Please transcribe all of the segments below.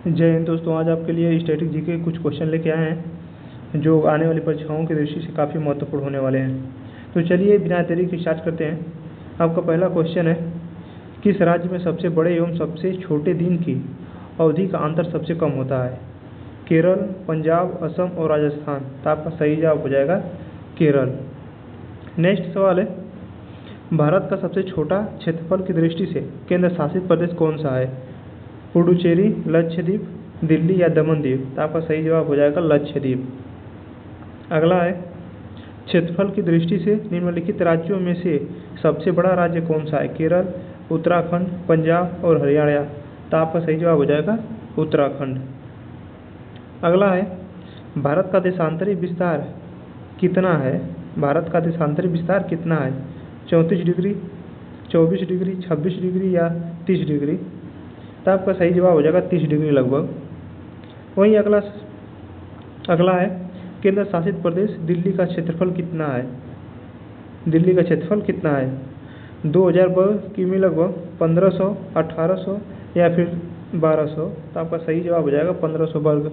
जय हिंद दोस्तों। आज आपके लिए स्टैटिक जीके के कुछ क्वेश्चन लेके आए हैं जो आने वाली परीक्षाओं की दृष्टि से काफ़ी महत्वपूर्ण होने वाले हैं। तो चलिए बिना देरी के स्टार्ट करते हैं। आपका पहला क्वेश्चन है, किस राज्य में सबसे बड़े एवं सबसे छोटे दिन की अवधि का अंतर सबसे कम होता है? केरल, पंजाब, असम और राजस्थान। तो आपका सही जवाब हो जाएगा केरल। नेक्स्ट सवाल है, भारत का सबसे छोटा क्षेत्रफल की दृष्टि से केंद्र शासित प्रदेश कौन सा है? पुडुचेरी, लक्षद्वीप, दिल्ली या दमन-दीव। तो आपका सही जवाब हो जाएगा लक्षद्वीप। अगला है, क्षेत्रफल की दृष्टि से निम्नलिखित राज्यों में से सबसे बड़ा राज्य कौन सा है? केरल, उत्तराखंड, पंजाब और हरियाणा। तो आपका सही जवाब हो जाएगा उत्तराखंड। अगला है, भारत का देशांतरी विस्तार कितना है? भारत का देशांतरी विस्तार कितना है? 34 डिग्री, 24 डिग्री, 26 डिग्री या 30 डिग्री। तो आपका सही जवाब हो जाएगा 30 डिग्री लगभग। वहीं अगला है, केंद्र शासित प्रदेश दिल्ली का क्षेत्रफल कितना है? दिल्ली का क्षेत्रफल कितना है? 2000 वर्ग किमी लगभग, 1500, 1800 या फिर 1200। तो आपका सही जवाब हो जाएगा 1500 वर्ग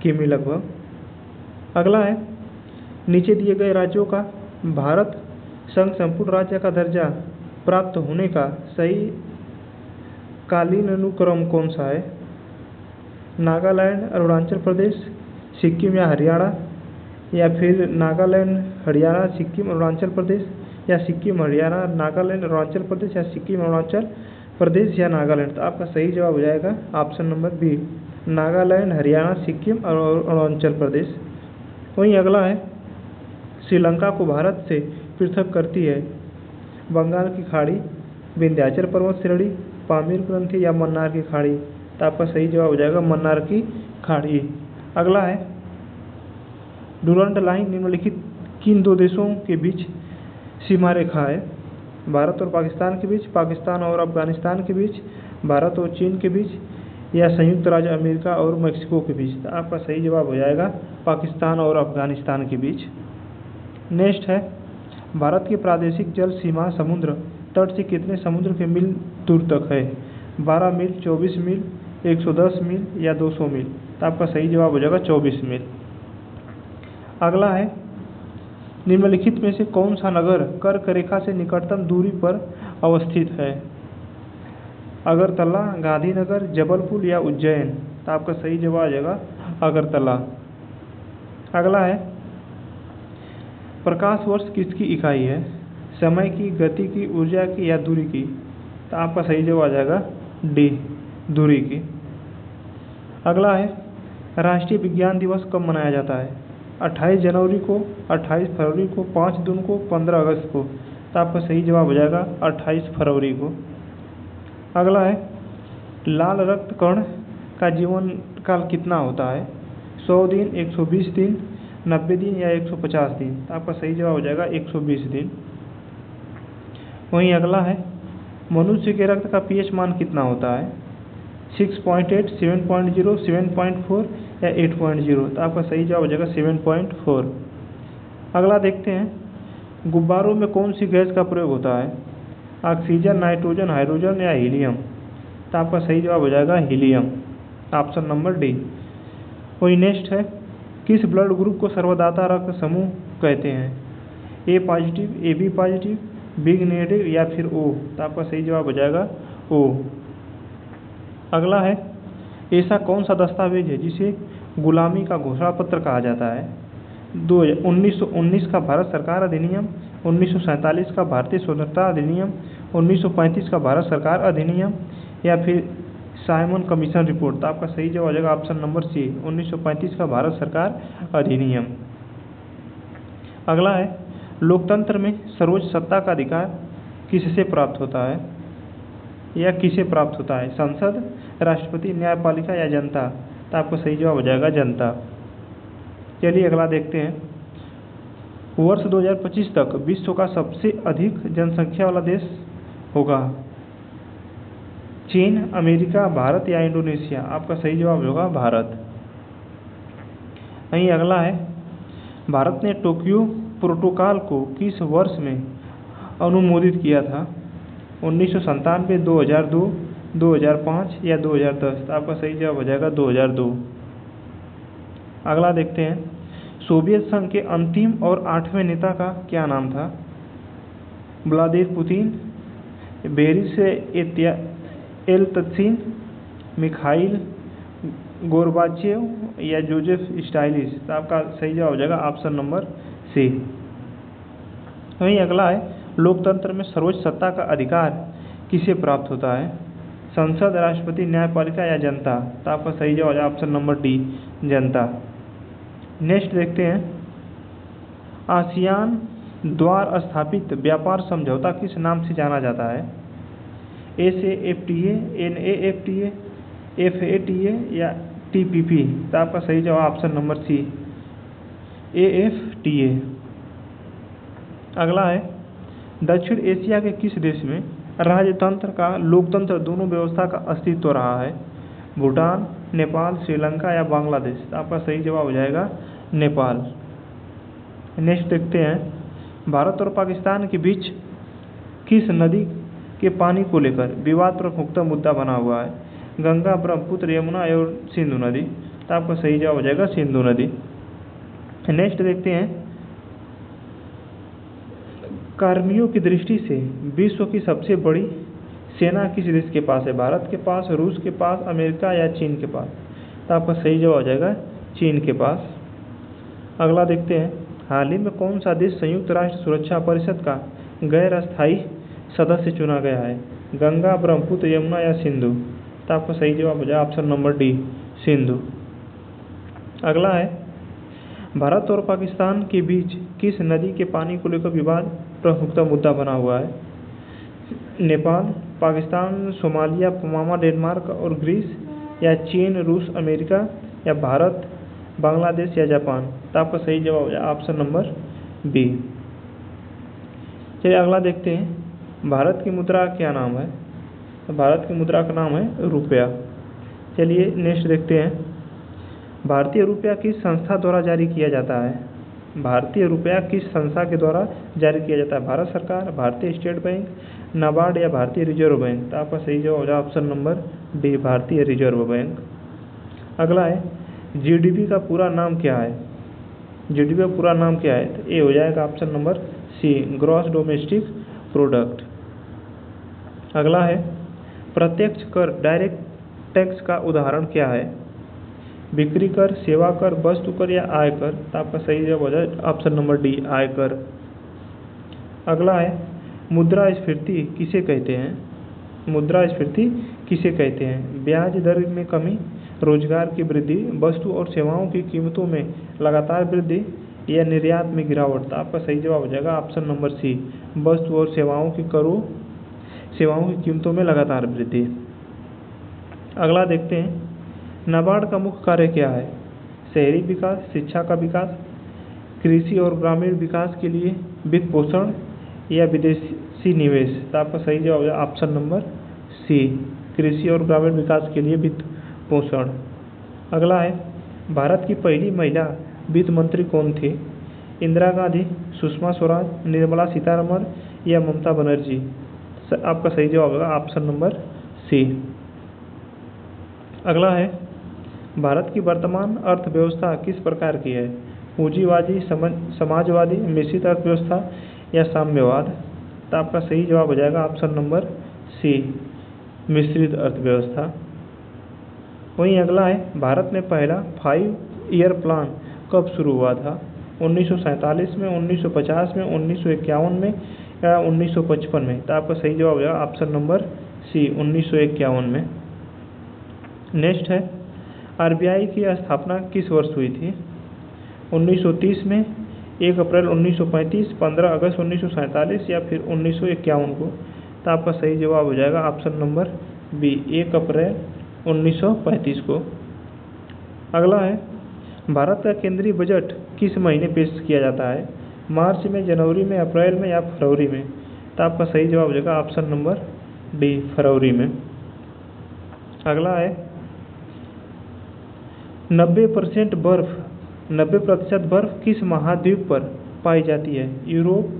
किमी लगभग। अगला है, नीचे दिए गए राज्यों का भारत संघ संपूर्ण राज्य का दर्जा प्राप्त होने का सही कालीन अनुक्रम कौन सा है? नागालैंड, अरुणाचल प्रदेश, सिक्किम या हरियाणा, या फिर नागालैंड, हरियाणा, सिक्किम, अरुणाचल प्रदेश, या सिक्किम, हरियाणा, नागालैंड, अरुणाचल प्रदेश, या सिक्किम, अरुणाचल प्रदेश या नागालैंड। तो आपका सही जवाब हो जाएगा option number B, Nagaland, Haryana, Sikkim और अरुणाचल प्रदेश। वहीं अगला है, श्रीलंका को भारत से पृथक करती है बंगाल की खाड़ी, विंध्याचल पर्वत श्रेणी, पामीर ग्रंथि या मन्नार की खाड़ी। तो आपका सही जवाब हो जाएगा मन्नार की खाड़ी। अगला है, डुरंड लाइन निम्नलिखित किन दो देशों के बीच सीमा रेखा है? भारत और पाकिस्तान के बीच, पाकिस्तान और अफगानिस्तान के बीच, भारत और चीन के बीच, या संयुक्त राज्य अमेरिका और मेक्सिको के बीच। तो आपका सही जवाब हो जाएगा पाकिस्तान और अफगानिस्तान के बीच। नेक्स्ट है, भारत की प्रादेशिक जल सीमा समुद्र तट से कितने समुद्र के मील दूर तक है? 12 मील, 24 मील, 110 मील या 200 मील। तो आपका सही जवाब हो जाएगा 24 मील। अगला है, निम्नलिखित में से कौन सा नगर कर्क रेखा से निकटतम दूरी पर अवस्थित है? अगरतला, गांधीनगर, जबलपुर या उज्जैन। तो आपका सही जवाब आ जाएगा अगरतला। अगला है, प्रकाश वर्ष किसकी इकाई है? समय की, गति की, ऊर्जा की या दूरी की। तो आपका सही जवाब आ जाएगा डी, दूरी की। अगला है, राष्ट्रीय विज्ञान दिवस कब मनाया जाता है? 28 जनवरी को, 28 फरवरी को, 5 जून को, 15 अगस्त को। तो आपका सही जवाब हो जाएगा 28 फरवरी को। अगला है, लाल रक्त कण का जीवन काल कितना होता है? 100 दिन, 120 दिन, 90 दिन या 150 दिन। तो आपका सही जवाब हो जाएगा 120 दिन। वहीं अगला है, मनुष्य के रक्त का पीएच मान कितना होता है? 6.8, 7.0, 7.4 या 8.0। तो आपका सही जवाब हो जाएगा 7.4। अगला देखते हैं, गुब्बारों में कौन सी गैस का प्रयोग होता है? ऑक्सीजन, नाइट्रोजन, हाइड्रोजन या हीलियम। तो आपका सही जवाब हो जाएगा हीलियम, ऑप्शन नंबर डी। वही नेक्स्ट है, किस ब्लड ग्रुप को सर्वदाता रक्त समूह कहते हैं? A positive, A B positive, B negative या फिर ओ। तो आपका सही जवाब हो जाएगा ओ। अगला है, ऐसा कौन सा दस्तावेज है जिसे गुलामी का घोषणा पत्र कहा जाता है? 1919 का भारत सरकार अधिनियम, 1947 का भारतीय स्वतंत्रता अधिनियम, 1935 का भारत सरकार अधिनियम या फिर साइमन कमीशन रिपोर्ट। तो आपका सही जवाब हो जाएगा ऑप्शन नंबर सी, 1935 का भारत सरकार अधिनियम। अगला है, लोकतंत्र में सर्वोच्च सत्ता का अधिकार किससे प्राप्त होता है या किसे प्राप्त होता है? संसद, राष्ट्रपति, न्यायपालिका या जनता। तो आपका सही जवाब हो जाएगा जनता। चलिए अगला देखते हैं, वर्ष 2025 तक विश्व का सबसे अधिक जनसंख्या वाला देश होगा? चीन, अमेरिका, भारत या इंडोनेशिया। आपका सही जवाब होगा भारत। वहीं अगला है, भारत ने टोक्यो प्रोटोकॉल को किस वर्ष में अनुमोदित किया था? 1997, 2002, 2005 या 2010? तो आपका सही जवाब हो जाएगा 2002। अगला देखते हैं, सोवियत संघ के अंतिम और 8वें नेता का क्या नाम था? Vladimir Putin, Boris Yeltsin, Mikhail Gorbachev या जोसेफ स्टालिन? तो आपका सही जवाब हो जाएगा ऑप्शन नंबर सी। वहीं अगला है, लोकतंत्र में सर्वोच्च सत्ता का अधिकार किसे प्राप्त होता है? संसद, राष्ट्रपति, न्यायपालिका या जनता? तो आपका सही जवाब हो जाएगा ऑप्शन नंबर डी, जनता। नेक्स्ट देखते हैं, आसियान द्वारा स्थापित व्यापार समझौता किस नाम से जाना जाता है? SAFTA, NAFTA, FATA या TPP? तो आपका सही जवाब ऑप्शन नंबर सी, AFTA। अगला है, दक्षिण एशिया के किस देश में राजतंत्र का लोकतंत्र दोनों व्यवस्था का अस्तित्व रहा है? भूटान, नेपाल, श्रीलंका या बांग्लादेश? तो आपका सही जवाब हो जाएगा नेपाल। नेक्स्ट देखते हैं, भारत और पाकिस्तान के बीच किस नदी के पानी को लेकर विवाद प्रमुखता मुद्दा बना हुआ है? गंगा, ब्रह्मपुत्र, यमुना और सिंधु नदी? तो आपका सही जवाब हो जाएगा सिंधु नदी। नेक्स्ट देखते हैं, कर्मियों की दृष्टि से विश्व की सबसे बड़ी सेना किस देश के पास है? भारत के पास, रूस के पास, अमेरिका या चीन के पास? तो आपका सही जवाब हो जाएगा चीन के पास। अगला देखते हैं, हाल ही में कौन सा देश संयुक्त राष्ट्र सुरक्षा परिषद का गैर अस्थायी सदस्य चुना गया है? गंगा, ब्रह्मपुत्र, यमुना या सिंधु? तो आपका सही जवाब हो जाएगा ऑप्शन नंबर डी, सिंधु। अगला है, भारत और पाकिस्तान के बीच किस नदी के पानी को लेकर विवाद प्रमुखता मुद्दा बना हुआ है? Nepal, Pakistan, Somalia, Panama, Denmark और ग्रीस या चीन, रूस, अमेरिका या भारत, बांग्लादेश या जापान? तो आपका सही जवाब हो जाएगा ऑप्शन नंबर बी। चलिए अगला देखते हैं, भारत की मुद्रा का क्या नाम है? तो भारत की मुद्रा का नाम है रुपया। चलिए नेक्स्ट देखते हैं, भारतीय रुपया किस संस्था द्वारा जारी किया जाता है? भारतीय रुपया किस संस्था के द्वारा जारी किया जाता है? भारत सरकार, भारतीय स्टेट बैंक, नाबार्ड या भारतीय रिजर्व बैंक? तो आपका सही जवाब हो जाएगा ऑप्शन नंबर डी, भारतीय रिजर्व बैंक। अगला है, GDP का पूरा नाम क्या है? GDP का पूरा नाम क्या है? तो ए हो जाएगा option number C, gross domestic product. अगला है, प्रत्यक्ष कर डायरेक्ट टैक्स का उदाहरण क्या है? बिक्री कर, सेवा कर, वस्तु कर या आयकर? तो आपका सही जवाब हो जाएगा ऑप्शन नंबर डी, आयकर। अगला है, मुद्रास्फीति किसे कहते हैं? मुद्रास्फीति किसे कहते हैं? ब्याज दर में कमी, रोजगार की वृद्धि, वस्तु और सेवाओं की कीमतों में लगातार वृद्धि या निर्यात में गिरावट? तो आपका सही जवाब हो जाएगा ऑप्शन नंबर सी, वस्तु और सेवाओं की कीमतों में लगातार वृद्धि। अगला देखते हैं, नाबार्ड का मुख्य कार्य क्या है? शहरी विकास, शिक्षा का विकास, कृषि और ग्रामीण विकास के लिए वित्त पोषण या विदेशी निवेश? तो आपका सही जवाब हो जाएगा ऑप्शन नंबर सी, कृषि और ग्रामीण विकास के लिए वित्त पोषण। अगला है, भारत की पहली महिला वित्त मंत्री कौन थी? इंदिरा गांधी, सुषमा स्वराज, निर्मला सीतारमण या ममता बनर्जी? आपका सही जवाब होगा ऑप्शन नंबर सी। अगला है, भारत की वर्तमान अर्थव्यवस्था किस प्रकार की है? पूंजीवादी, समाजवादी, मिश्रित अर्थव्यवस्था या साम्यवाद? तो आपका सही जवाब हो जाएगा ऑप्शन नंबर सी, मिश्रित अर्थव्यवस्था। वहीं अगला है, भारत में पहला 5 ईयर प्लान कब शुरू हुआ था? 1947 में, 1950 में, 1951 में या 1955 में? तो आपका सही जवाब हो जाएगा ऑप्शन नंबर सी, 1951 में। नेक्स्ट है, RBI की स्थापना किस वर्ष हुई थी? 1930 में, 1 अप्रैल 1935, 15 अगस्त 1947 या फिर 1951 को? तो आपका सही जवाब हो जाएगा ऑप्शन नंबर बी, 1 अप्रैल 1935 को। अगला है, भारत का केंद्रीय बजट किस महीने पेश किया जाता है? मार्च में, जनवरी में, अप्रैल में या फरवरी में? तो आपका सही जवाब हो जाएगा ऑप्शन नंबर डी, फरवरी में। अगला है, 90% बर्फ किस महाद्वीप पर पाई जाती है? यूरोप,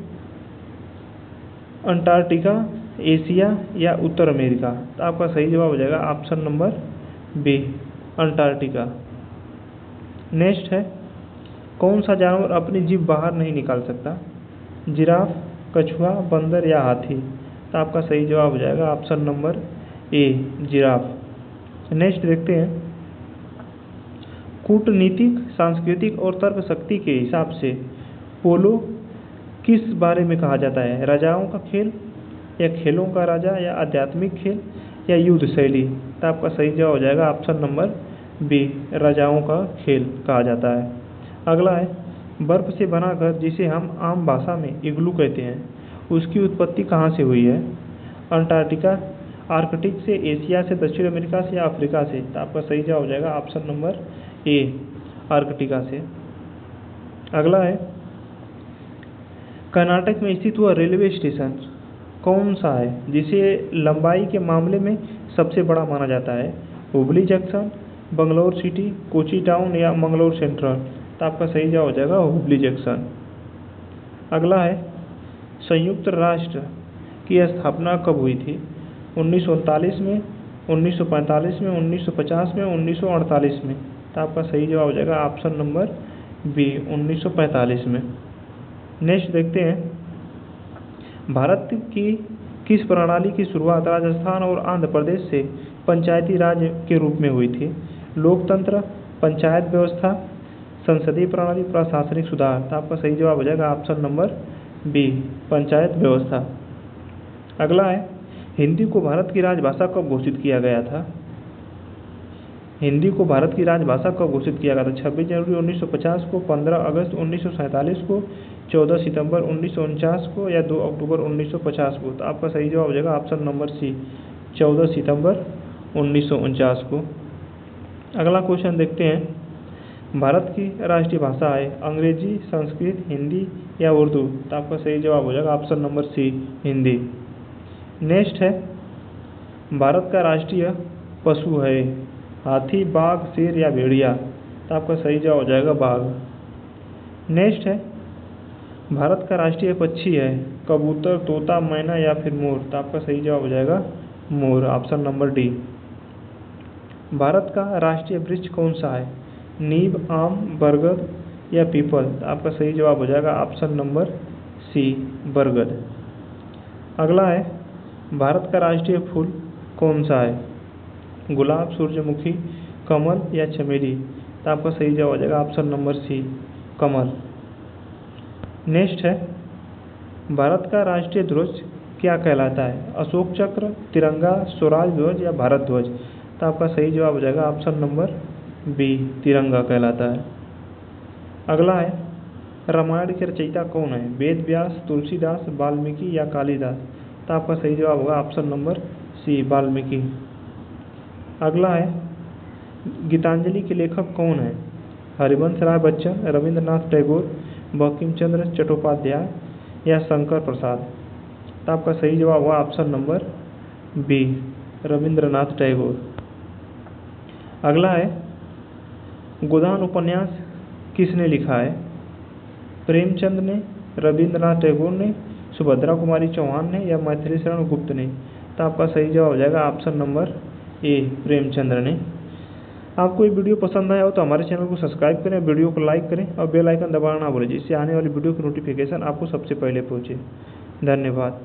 अंटार्कटिका, एशिया या उत्तर अमेरिका? तो आपका सही जवाब हो जाएगा option number B, Antarctica. Next है, कौन सा जानवर अपनी जीभ बाहर नहीं निकाल सकता? जिराफ, कछुआ, बंदर या हाथी? तो आपका सही जवाब हो जाएगा option number A, giraffe. Next देखते हैं, कूटनीतिक, सांस्कृतिक और तर्क शक्ति के हिसाब से पोलो किस बारे में कहा जाता है? राजाओं का खेल या खेलों का राजा या आध्यात्मिक खेल या युद्ध शैली? तो आपका सही जवाब हो जाएगा ऑप्शन नंबर बी, राजाओं का खेल कहा जाता है। अगला है, बर्फ से बना घर जिसे हम आम भाषा में इग्लू कहते हैं, उसकी उत्पत्ति कहाँ से हुई है? अंटार्कटिका, आर्कटिक से, एशिया से, दक्षिण अमेरिका से या अफ्रीका से? तो आपका सही जवाब हो जाएगा ऑप्शन नंबर ए, आर्कटिका से। अगला है, कर्नाटक में स्थित हुआ रेलवे स्टेशन कौन सा है जिसे लंबाई के मामले में सबसे बड़ा माना जाता है? Hubli junction, Bangalore city, Kochi town या मंगलौर सेंट्रल? तो आपका सही जवाब हो जाएगा हुबली जंक्शन। अगला है, संयुक्त राष्ट्र की स्थापना कब हुई थी? 1939 में, 1945 में, 1950 में, 1948 में? तो आपका सही जवाब हो जाएगा ऑप्शन नंबर बी, 1945 में। नेक्स्ट देखते हैं, भारत की किस प्रणाली की शुरुआत राजस्थान और आंध्र प्रदेश से पंचायती राज के रूप में हुई थी? लोकतंत्र, पंचायत व्यवस्था, संसदीय प्रणाली, प्रशासनिक सुधार? तो आपका सही जवाब हो जाएगा ऑप्शन नंबर बी, पंचायत व्यवस्था। अगला है, हिंदी को भारत की राजभाषा कब घोषित किया गया था? हिंदी को भारत की राजभाषा कब घोषित किया गया था? 26 जनवरी 1950 को, 15 अगस्त 1947 को, 14 सितंबर 1949 को या 2 अक्टूबर 1950 को? तो आपका सही जवाब हो जाएगा ऑप्शन नंबर सी, 14 सितंबर 1949 को। अगला क्वेश्चन देखते हैं, भारत की राष्ट्रीय भाषा है अंग्रेजी, संस्कृत, हिंदी या उर्दू? तो आपका सही जवाब हो जाएगा option number C, Hindi. Next है, भारत का राष्ट्रीय पशु है हाथी, बाघ, शेर या भेड़िया? तो आपका सही जवाब हो जाएगा बाघ। नेक्स्ट है, भारत का राष्ट्रीय पक्षी है कबूतर, तोता, मैना या फिर मोर? तो आपका सही जवाब हो जाएगा मोर, ऑप्शन नंबर डी। भारत का राष्ट्रीय वृक्ष कौन सा है? नीम, आम, बरगद या पीपल? तो आपका सही जवाब हो जाएगा ऑप्शन नंबर सी, बरगद। अगला है, भारत का राष्ट्रीय फूल कौन सा है? गुलाब, सूरजमुखी, कमल या चमेली? तो आपका सही जवाब हो जाएगा ऑप्शन नंबर सी, कमल। नेक्स्ट है, भारत का राष्ट्रीय ध्वज क्या कहलाता है? अशोक चक्र, तिरंगा, स्वराज ध्वज या भारत ध्वज? तो आपका सही जवाब हो जाएगा ऑप्शन नंबर बी, तिरंगा कहलाता है। अगला है, रामायण के रचयिता कौन है? वेद व्यास, तुलसीदास, वाल्मीकि या कालिदास? तो आपका सही जवाब होगा ऑप्शन नंबर सी, वाल्मीकि। अगला है, गीतांजलि के लेखक कौन है? हरिवंश राय बच्चन, रविंद्रनाथ टैगोर, बंकिम चंद्र चट्टोपाध्याय या शंकर प्रसाद? तो आपका सही जवाब हुआ option number B, Rabindranath Tagore. अगला है, गोदान उपन्यास किसने लिखा है? प्रेमचंद ने, रविंद्रनाथ टैगोर ने, सुभद्रा कुमारी चौहान ने या मैथिली शरण गुप्त ने? तो आपका सही जवाब हो जाएगा ऑप्शन नंबर ए, प्रेमचंद्र ने। आपको ये वीडियो पसंद आया हो तो हमारे चैनल को सब्सक्राइब करें, वीडियो को लाइक करें और बेल आइकन दबाना ना भूलें, जिससे आने वाली वीडियो की नोटिफिकेशन आपको सबसे पहले पहुंचे। धन्यवाद।